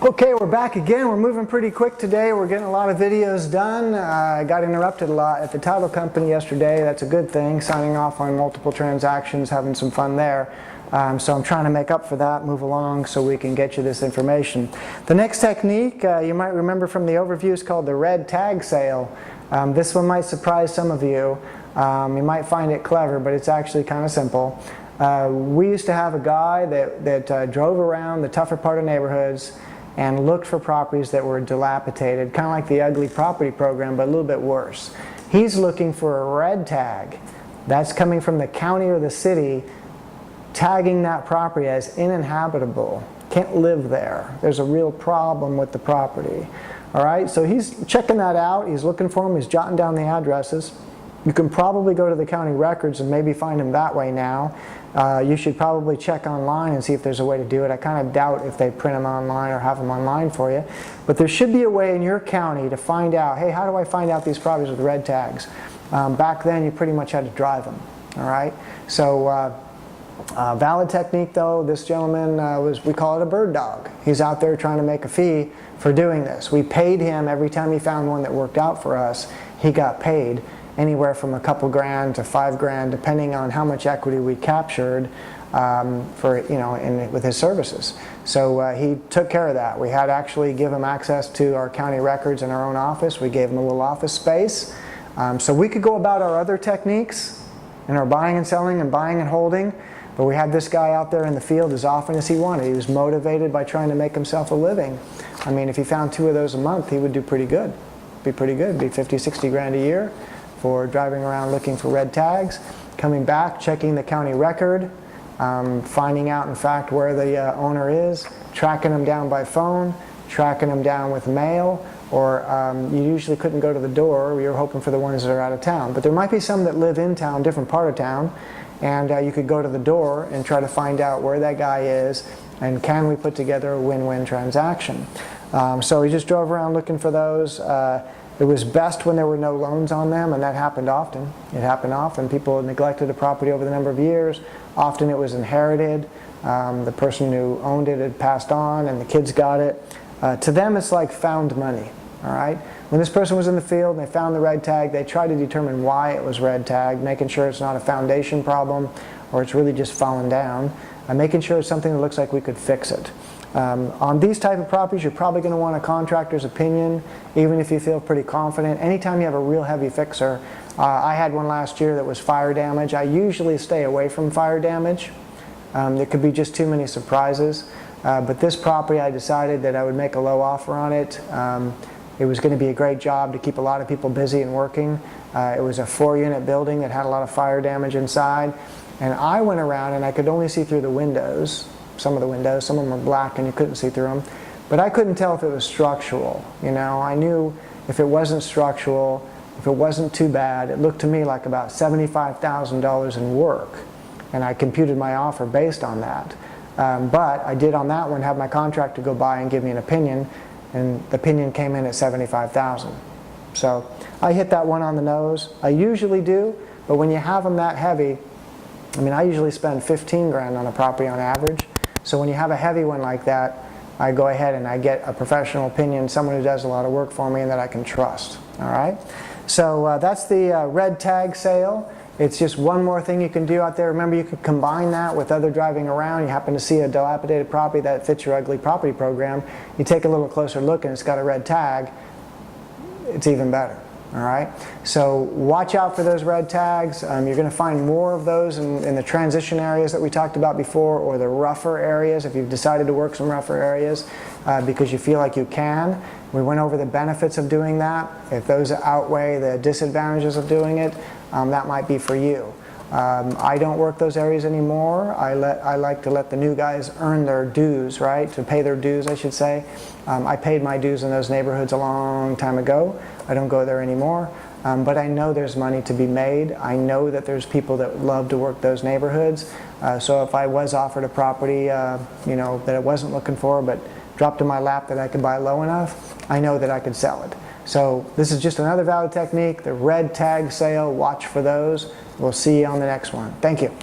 Okay, we're back again. We're moving pretty quick today. We're getting a lot of videos done. I got interrupted a lot at the title company yesterday. That's a good thing, signing off on multiple transactions, having some fun there. So I'm trying to make up for that, move along so we can get you this information. The next technique, you might remember from the overview, is called the red tag sale. This one might surprise some of you. You might find it clever, but it's actually kind of simple. We used to have a guy that drove around the tougher part of neighborhoods and looked for properties that were dilapidated, kind of like the ugly property program, but a little bit worse. He's looking for a red tag. That's coming from the county or the city, tagging that property as uninhabitable. Can't live there. There's a real problem with the property. All right, so he's checking that out. He's looking for them. He's jotting down the addresses. You can probably go to the county records and maybe find them that way now. You should probably check online and see if there's a way to do it. I kind of doubt if they print them online or have them online for you. But there should be a way in your county to find out, hey, how do I find out these properties with red tags? Back then, you pretty much had to drive them. All right? So, valid technique, though. This gentleman we call it a bird dog. He's out there trying to make a fee for doing this. We paid him every time he found one that worked out for us. He got paid anywhere from a couple grand to $5,000, depending on how much equity we captured with his services. So he took care of that. We had actually give him access to our county records in our own office. We gave him a little office space. So we could go about our other techniques in our buying and selling and buying and holding, but we had this guy out there in the field as often as he wanted. He was motivated by trying to make himself a living. I mean, if he found 2 of those a month, he would do pretty good. Be pretty good. Be 50, 60 grand a year for driving around looking for red tags, coming back, checking the county record, finding out in fact where the owner is, tracking them down by phone, tracking them down with mail, or you usually couldn't go to the door. We were hoping for the ones that are out of town. But there might be some that live in town, different part of town, and you could go to the door and try to find out where that guy is and can we put together a win-win transaction. So we just drove around looking for those. It was best when there were no loans on them, and that happened often. It happened often. People neglected a property over the number of years. Often it was inherited. The person who owned it had passed on, and the kids got it. To them, it's like found money. All right. When this person was in the field and they found the red tag, they tried to determine why it was red tagged, making sure it's not a foundation problem or it's really just fallen down, and making sure it's something that looks like we could fix it. On these type of properties, you're probably going to want a contractor's opinion, even if you feel pretty confident. Anytime you have a real heavy fixer, I had one last year that was fire damage. I usually stay away from fire damage. There could be just too many surprises. But this property, I decided that I would make a low offer on it. It was going to be a great job to keep a lot of people busy and working. It was a 4-unit building that had a lot of fire damage inside. And I went around and I could only see through the windows. Some of the windows, some of them were black and you couldn't see through them. But I couldn't tell if it was structural. You know, I knew if it wasn't structural, if it wasn't too bad, it looked to me like about $75,000 in work. And I computed my offer based on that. But I did on that one have my contractor go by and give me an opinion, and the opinion came in at $75,000. So I hit that one on the nose. I usually do, but when you have them that heavy, I mean, I usually spend 15 grand on a property on average. So when you have a heavy one like that, I go ahead and I get a professional opinion, someone who does a lot of work for me and that I can trust. All right? So that's the red tag sale. It's just one more thing you can do out there. Remember, you could combine that with other driving around. You happen to see a dilapidated property that fits your ugly property program. You take a little closer look and it's got a red tag. It's even better. All right, so watch out for those red tags. You're going to find more of those in the transition areas that we talked about before, or the rougher areas if you've decided to work some rougher areas because you feel like you can. We went over the benefits of doing that. If those outweigh the disadvantages of doing it, that might be for you. I don't work those areas anymore. I like to let the new guys earn their dues, right? To pay their dues, I should say. I paid my dues in those neighborhoods a long time ago. I don't go there anymore. But I know there's money to be made. I know that there's people that love to work those neighborhoods. So if I was offered a property, that I wasn't looking for, but dropped in my lap that I could buy low enough, I know that I could sell it. So this is just another valid technique, the red tag sale. Watch for those. We'll see you on the next one. Thank you.